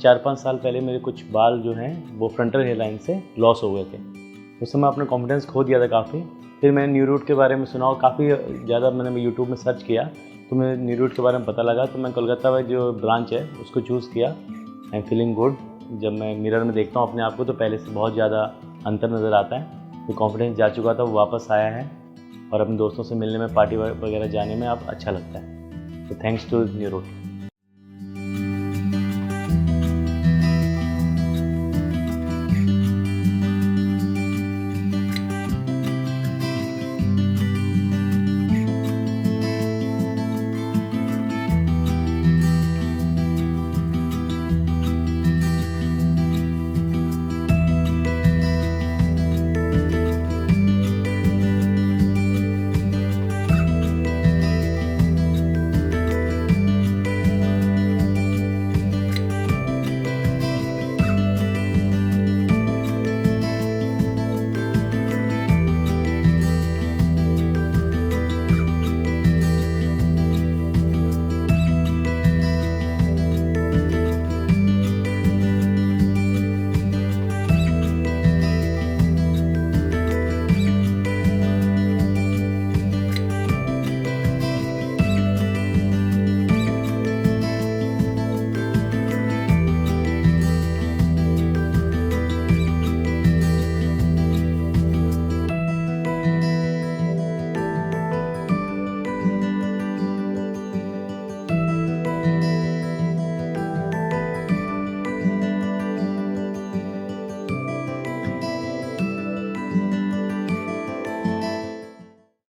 4-5 साल पहले मेरे कुछ बाल जो हैं वो फ्रंटल हेयरलाइन से लॉस हो गए थे। उस समय अपना कॉन्फिडेंस खो दिया था काफ़ी। फिर मैंने न्यू रूट के बारे में सुना और काफ़ी ज़्यादा मैंने यूट्यूब में सर्च किया तो मुझे न्यू रूट के बारे में पता लगा। तो मैं कोलकाता में जो ब्रांच है उसको चूज़ किया। I am feeling good. जब मैं मिरर में देखता हूँ अपने आप को तो पहले से बहुत ज़्यादा अंतर नज़र आता है। जो कॉन्फिडेंस जा चुका था वो वापस आया है और अपने दोस्तों से मिलने में, पार्टी वगैरह जाने में अब अच्छा लगता है। तो थैंक्स टू न्यू रूट।